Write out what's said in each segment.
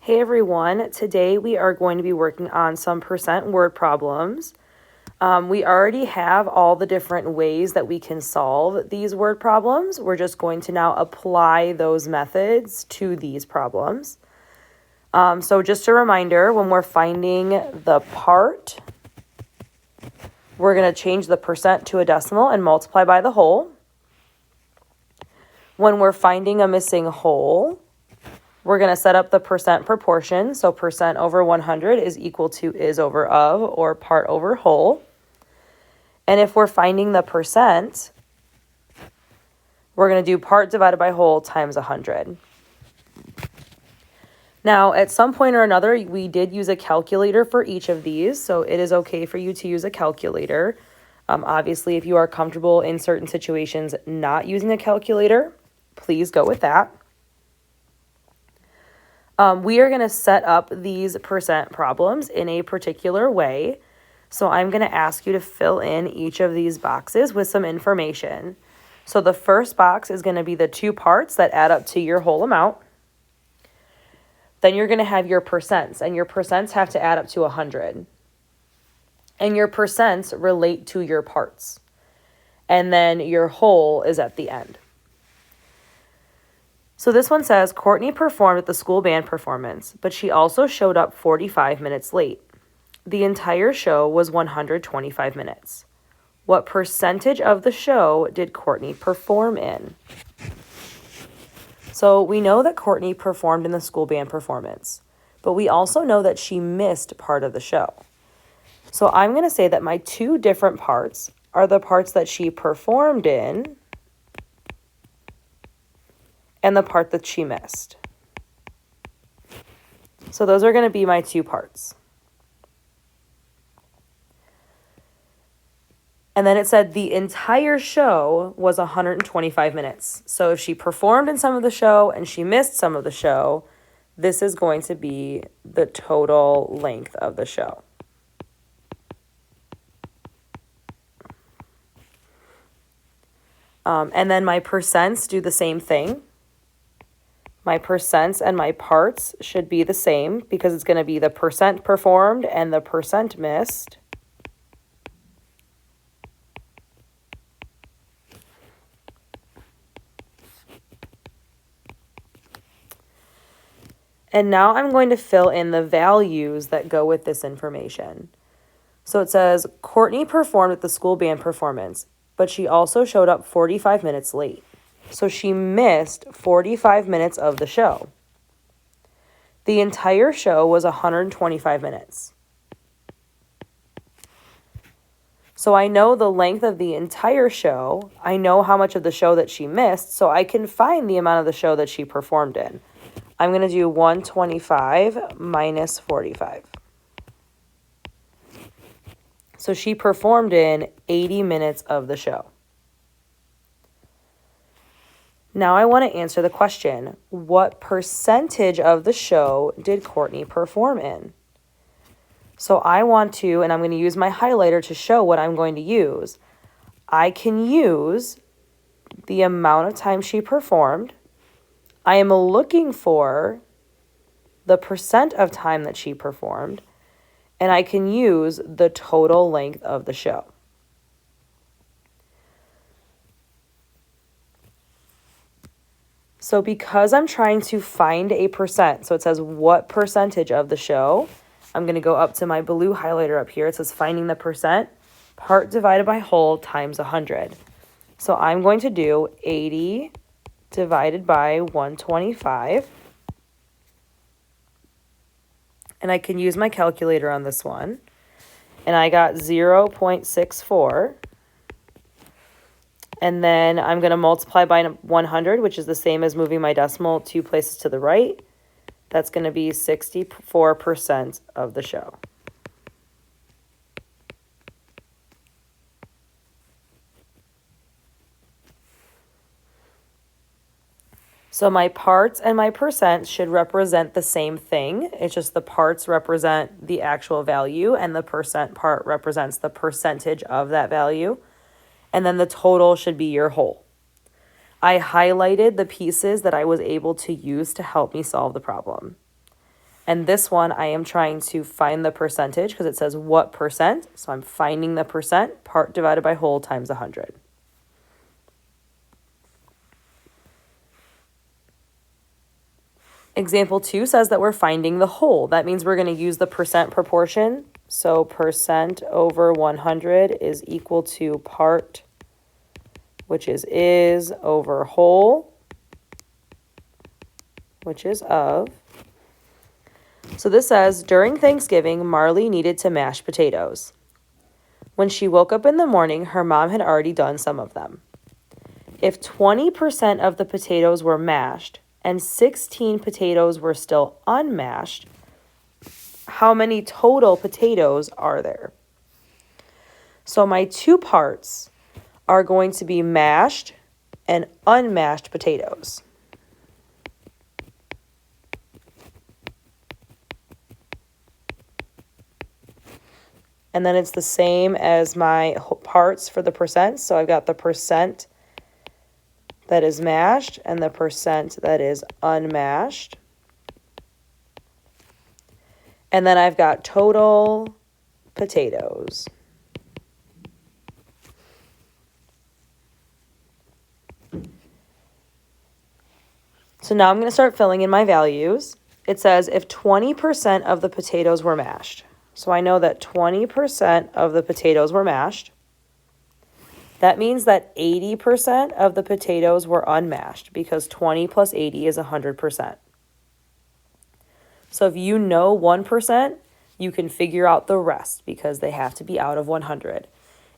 Hey everyone, today we are going to be working on some percent word problems. We already have all the different ways that we can solve these word problems. We're just going to now apply those methods to these problems. So just a reminder, when we're finding the part, we're going to change the percent to a decimal and multiply by the whole. When we're finding a missing whole, we're going to set up the percent proportion. So percent over 100 is equal to is over of, or part over whole. And if we're finding the percent, we're going to do part divided by whole times 100. Now, at some point or another, we did use a calculator for each of these, so it is okay for you to use a calculator. Obviously, if you are comfortable in certain situations not using a calculator, please go with that. We are going to set up these percent problems in a particular way. So I'm going to ask you to fill in each of these boxes with some information. So the first box is going to be the two parts that add up to your whole amount. Then you're going to have your percents, and your percents have to add up to 100. And your percents relate to your parts. And then your whole is at the end. So this one says, Courtney performed at the school band performance, but she also showed up 45 minutes late. The entire show was 125 minutes. What percentage of the show did Courtney perform in? So we know that Courtney performed in the school band performance, but we also know that she missed part of the show. So I'm going to say that my two different parts are the parts that she performed in and the part that she missed. So those are going to be my two parts. And then it said the entire show was 125 minutes. So if she performed in some of the show and she missed some of the show, this is going to be the total length of the show. And then my percents do the same thing. My percents and my parts should be the same because it's going to be the percent performed and the percent missed. And now I'm going to fill in the values that go with this information. So it says, Courtney performed at the school band performance, but she also showed up 45 minutes late. So she missed 45 minutes of the show. The entire show was 125 minutes. So I know the length of the entire show. I know how much of the show that she missed, so I can find the amount of the show that she performed in. I'm going to do 125 minus 45. So she performed in 80 minutes of the show. Now I want to answer the question, what percentage of the show did Courtney perform in? So I want to, and I'm going to use my highlighter to show what I'm going to use. I can use the amount of time she performed. I am looking for the percent of time that she performed, and I can use the total length of the show. So because I'm trying to find a percent, so it says what percentage of the show, I'm going to go up to my blue highlighter up here. It says finding the percent, part divided by whole times 100. So I'm going to do 80 divided by 125. And I can use my calculator on this one. And I got 0.64. And then I'm going to multiply by 100, which is the same as moving my decimal 2 places to the right. That's going to be 64% of the show. So my parts and my percents should represent the same thing. It's just the parts represent the actual value and the percent part represents the percentage of that value. And then the total should be your whole. I highlighted the pieces that I was able to use to help me solve the problem. And this one, I am trying to find the percentage because it says what percent. So I'm finding the percent, part divided by whole times 100. Example 2 says that we're finding the whole. That means we're going to use the percent proportion. So percent over 100 is equal to part, which is over whole, which is of. So this says, during Thanksgiving, Marley needed to mash potatoes. When she woke up in the morning, her mom had already done some of them. If 20% of the potatoes were mashed and 16 potatoes were still unmashed, how many total potatoes are there? So my two parts are going to be mashed and unmashed potatoes. And then it's the same as my parts for the percent. So I've got the percent that is mashed and the percent that is unmashed. And then I've got total potatoes. So now I'm going to start filling in my values. It says if 20% of the potatoes were mashed. So I know that 20% of the potatoes were mashed. That means that 80% of the potatoes were unmashed because 20 plus 80 is 100%. So if you know 1%, you can figure out the rest because they have to be out of 100.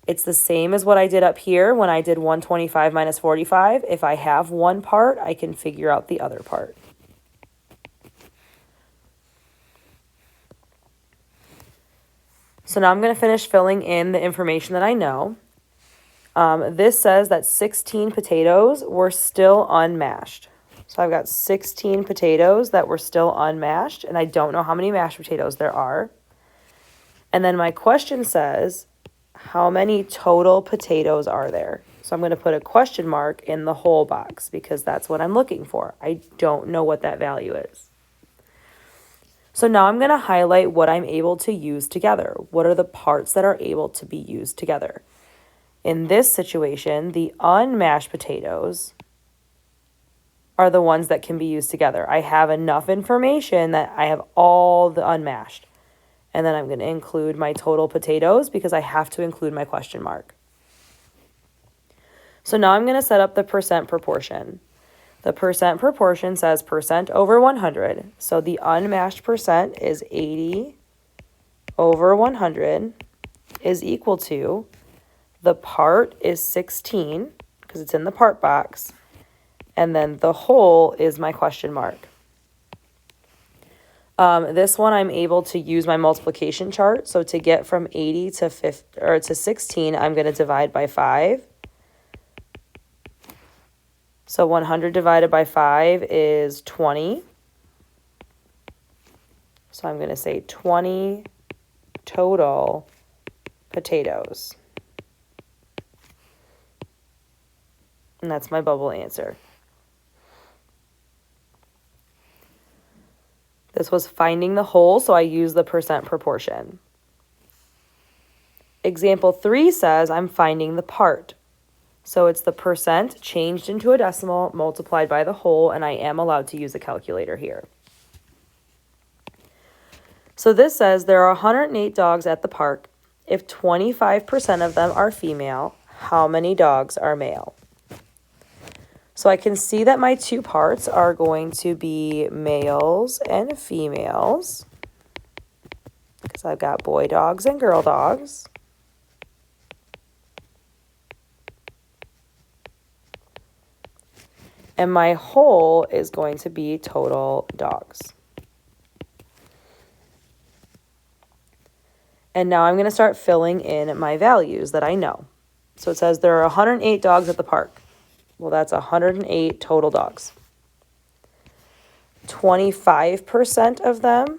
It's the same as what I did up here when I did 125 minus 45. If I have one part, I can figure out the other part. So now I'm going to finish filling in the information that I know. This says that 16 potatoes were still unmashed. So I've got 16 potatoes that were still unmashed, and I don't know how many mashed potatoes there are. And then my question says, how many total potatoes are there? So I'm going to put a question mark in the whole box because that's what I'm looking for. I don't know what that value is. So now I'm going to highlight what I'm able to use together. What are the parts that are able to be used together? In this situation, the unmashed potatoes are the ones that can be used together. I have enough information that I have all the unmashed. And then I'm going to include my total potatoes because I have to include my question mark. So now I'm going to set up the percent proportion. The percent proportion says percent over 100. So the unmashed percent is 80 over 100 is equal to, the part is 16 because it's in the part box. And then the whole is my question mark. This one I'm able to use my multiplication chart. So to get from 80 to 16, I'm going to divide by 5. So 100 divided by 5 is 20. So I'm going to say 20 total potatoes. And that's my bubble answer. This was finding the whole, so I use the percent proportion. Example 3 says I'm finding the part. So it's the percent changed into a decimal multiplied by the whole, and I am allowed to use a calculator here. So this says there are 108 dogs at the park. If 25% of them are female, how many dogs are male? So I can see that my two parts are going to be males and females because I've got boy dogs and girl dogs. And my whole is going to be total dogs. And now I'm going to start filling in my values that I know. So it says there are 108 dogs at the park. Well, that's 108 total dogs. 25% of them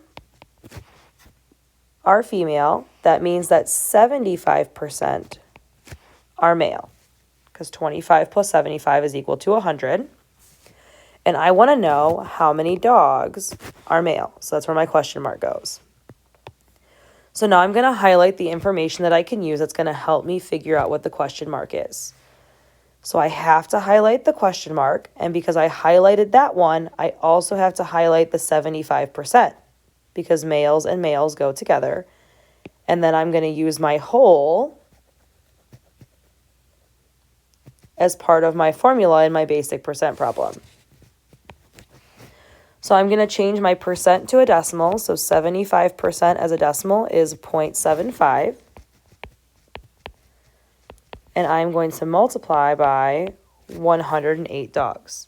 are female. That means that 75% are male because 25 plus 75 is equal to 100. And I want to know how many dogs are male. So that's where my question mark goes. So now I'm going to highlight the information that I can use that's going to help me figure out what the question mark is. So I have to highlight the question mark, and because I highlighted that one, I also have to highlight the 75% because males and males go together. And then I'm going to use my whole as part of my formula in my basic percent problem. So I'm going to change my percent to a decimal. So 75% as a decimal is 0.75. And I'm going to multiply by 108 dogs.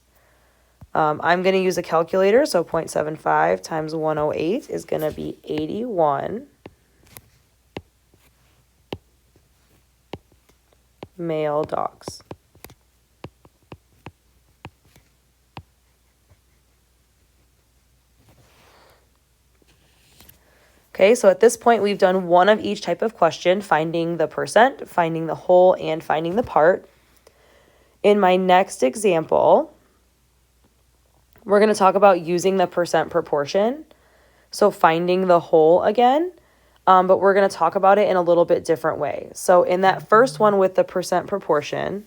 I'm going to use a calculator. So 0.75 times 108 is going to be 81 male dogs. Okay, so at this point, we've done one of each type of question, finding the percent, finding the whole, and finding the part. In my next example, we're going to talk about using the percent proportion, so finding the whole again, but we're going to talk about it in a little bit different way. So in that first one with the percent proportion,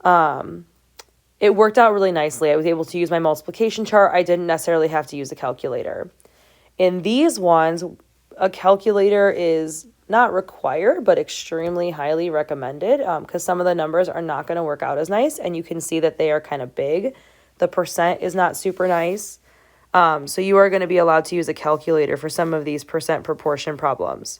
it worked out really nicely. I was able to use my multiplication chart. I didn't necessarily have to use a calculator. In these ones, a calculator is not required, but extremely highly recommended because some of the numbers are not going to work out as nice, and you can see that they are kind of big. The percent is not super nice. So you are going to be allowed to use a calculator for some of these percent proportion problems.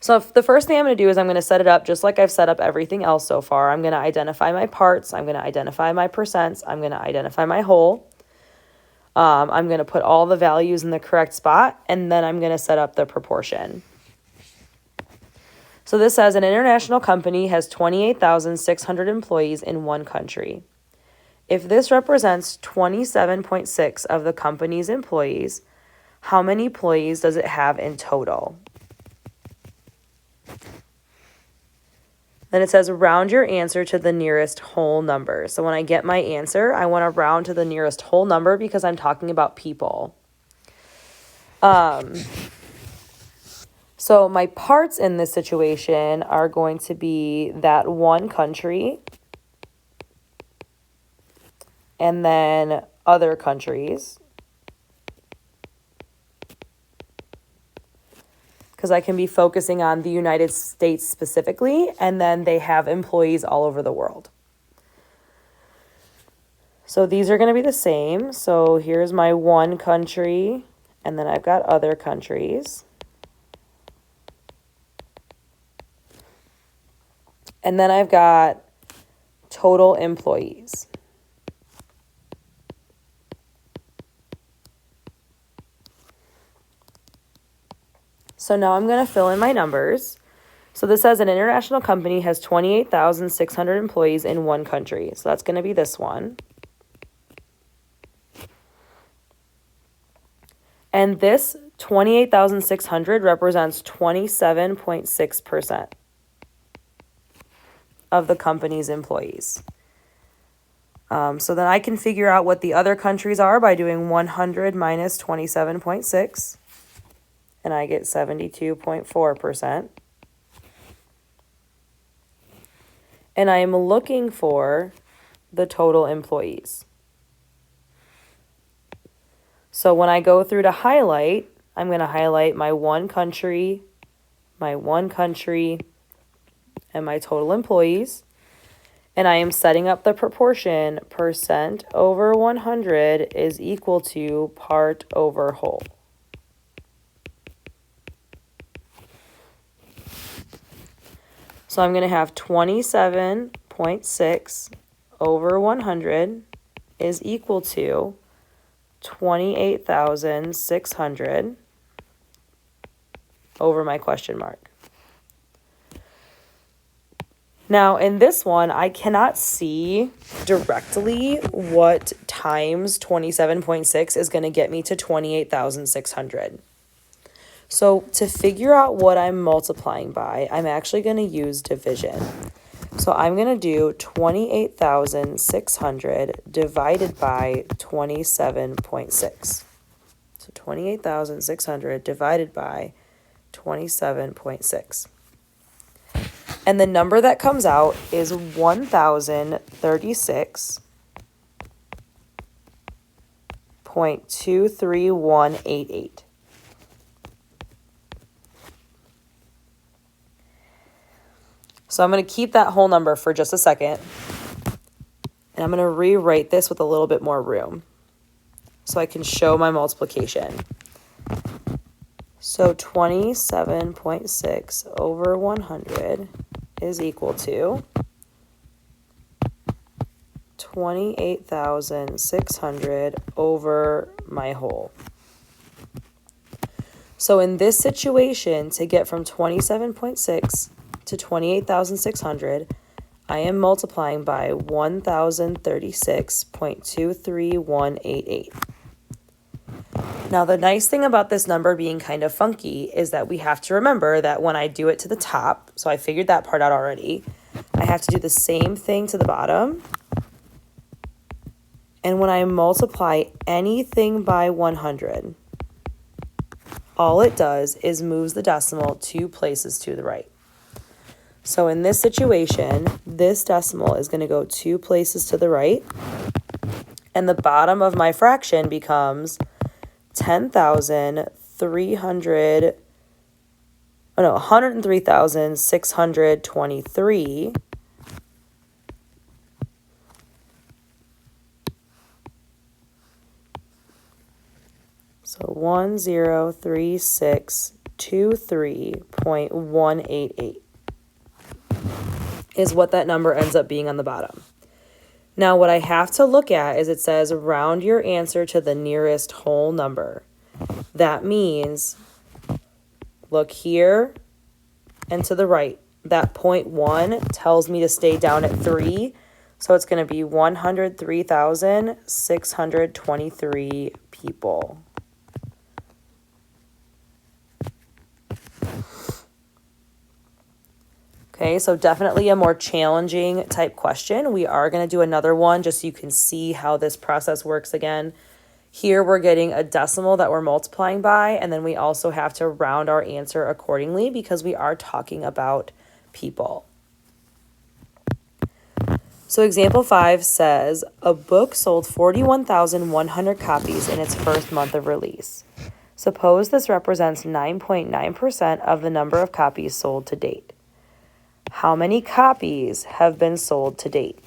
So the first thing I'm going to do is I'm going to set it up just like I've set up everything else so far. I'm going to identify my parts. I'm going to identify my percents. I'm going to identify my whole. I'm going to put all the values in the correct spot, and then I'm going to set up the proportion. So this says an international company has 28,600 employees in one country. If this represents 27.6 of the company's employees, how many employees does it have in total? Then it says round your answer to the nearest whole number. So when I get my answer, I want to round to the nearest whole number because I'm talking about people. So my parts in this situation are going to be that one country and then other countries. Because I can be focusing on the United States specifically, and then they have employees all over the world. So these are going to be the same. So here's my one country, and then I've got other countries. And then I've got total employees. So now I'm going to fill in my numbers. So this says an international company has 28,600 employees in one country. So that's going to be this one. And this 28,600 represents 27.6% of the company's employees. So then I can figure out what the other countries are by doing 100 minus 27.6. And I get 72.4%. And I am looking for the total employees. So when I go through to highlight, I'm going to highlight my one country, and my total employees. And I am setting up the proportion percent over 100 is equal to part over whole. So I'm going to have 27.6 over 100 is equal to 28,600 over my question mark. Now, in this one, I cannot see directly what times 27.6 is going to get me to 28,600. So to figure out what I'm multiplying by, I'm actually going to use division. So I'm going to do 28,600 divided by 27.6. So 28,600 divided by 27.6. And the number that comes out is 1,036.23188. So I'm going to keep that whole number for just a second. And I'm going to rewrite this with a little bit more room so I can show my multiplication. So 27.6 over 100 is equal to 28,600 over my whole. So in this situation, to get from 27.6 to 28,600, I am multiplying by 1,036.23188. Now, the nice thing about this number being kind of funky is that we have to remember that when I do it to the top, so I figured that part out already, I have to do the same thing to the bottom. And when I multiply anything by 100, all it does is moves the decimal 2 places to the right. So in this situation, this decimal is going to go 2 places to the right, and the bottom of my fraction becomes 103,623. So 103623.188 is what that number ends up being on the bottom. Now, what I have to look at is it says round your answer to the nearest whole number. That means look here and to the right. That 0.1 tells me to stay down at 3. So it's going to be 103,623 people. Okay, so definitely a more challenging type question. We are going to do another one just so you can see how this process works again. Here we're getting a decimal that we're multiplying by, and then we also have to round our answer accordingly because we are talking about people. So example 5 says, a book sold 41,100 copies in its first month of release. Suppose this represents 9.9% of the number of copies sold to date. How many copies have been sold to date?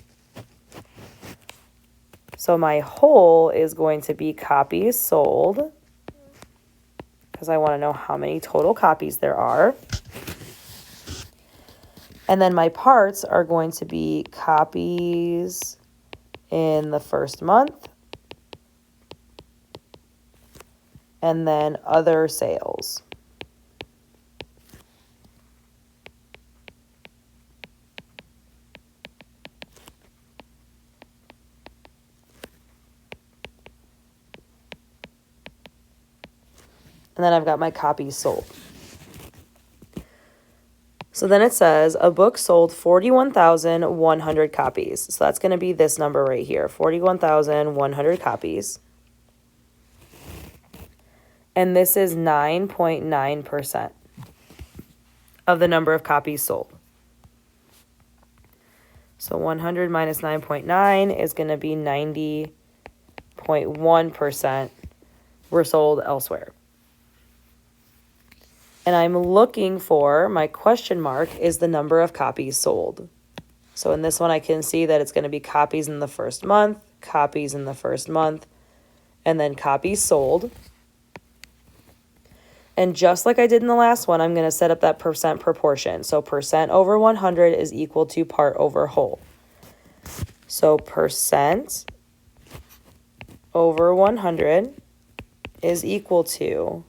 So my whole is going to be copies sold, because I want to know how many total copies there are. And then my parts are going to be copies in the first month, and then other sales. And then I've got my copies sold. So then it says a book sold 41,100 copies. So that's going to be this number right here, 41,100 copies. And this is 9.9% of the number of copies sold. So 100 minus 9.9 is going to be 90.1% were sold elsewhere. And I'm looking for, my question mark is the number of copies sold. So in this one, I can see that it's going to be copies in the first month, copies in the first month, and then copies sold. And just like I did in the last one, I'm going to set up that percent proportion. So percent over 100 is equal to part over whole. So percent over 100 is equal to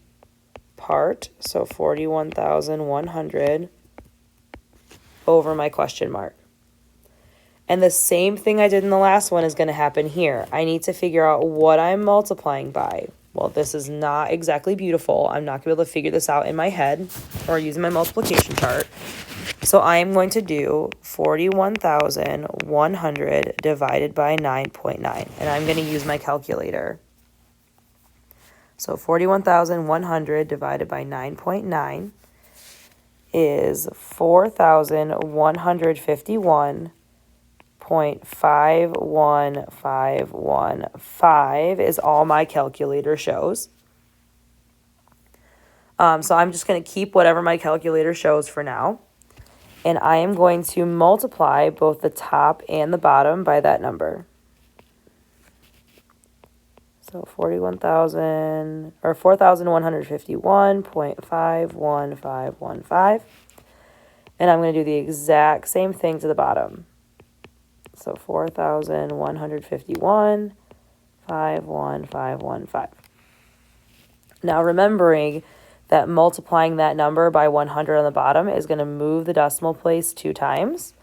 part, so 41,100 over my question mark. And the same thing I did in the last one is going to happen here. I need to figure out what I'm multiplying by. Well, this is not exactly beautiful. I'm not going to be able to figure this out in my head or using my multiplication chart. So I am going to do 41,100 divided by 9.9, and I'm going to use my calculator. So 41,100 divided by 9.9 is 4,151.51515 is all my calculator shows. So I'm just going to keep whatever my calculator shows for now. And I am going to multiply both the top and the bottom by that number. So 41,000 or 4,151.51515. And I'm going to do the exact same thing to the bottom. So 4,151.51515. Now remembering that multiplying that number by 100 on the bottom is going to move the decimal place 2 times.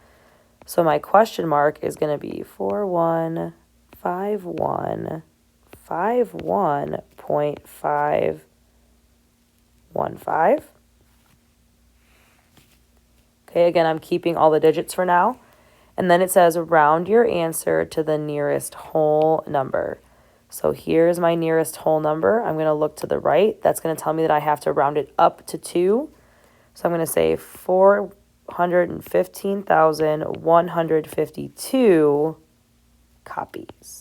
So my question mark is going to be 4151.515. Okay, again, I'm keeping all the digits for now. And then it says round your answer to the nearest whole number. So here's my nearest whole number. I'm going to look to the right. That's going to tell me that I have to round it up to 2. So I'm going to say 415,152 copies.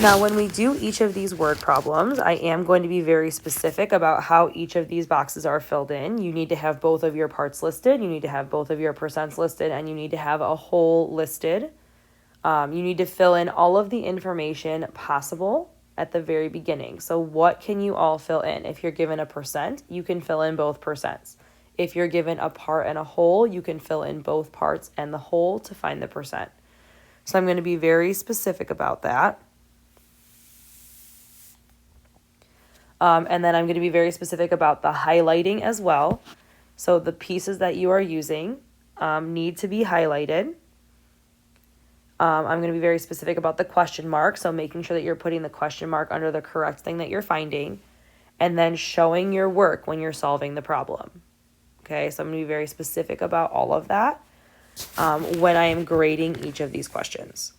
Now, when we do each of these word problems, I am going to be very specific about how each of these boxes are filled in. You need to have both of your parts listed, you need to have both of your percents listed, and you need to have a whole listed. You need to fill in all of the information possible at the very beginning. So what can you all fill in? If you're given a percent, you can fill in both percents. If you're given a part and a whole, you can fill in both parts and the whole to find the percent. So I'm going to be very specific about that. And then I'm going to be very specific about the highlighting as well. So the pieces that you are using need to be highlighted. I'm going to be very specific about the question mark. So making sure that you're putting the question mark under the correct thing that you're finding. And then showing your work when you're solving the problem. Okay, so I'm going to be very specific about all of that when I am grading each of these questions.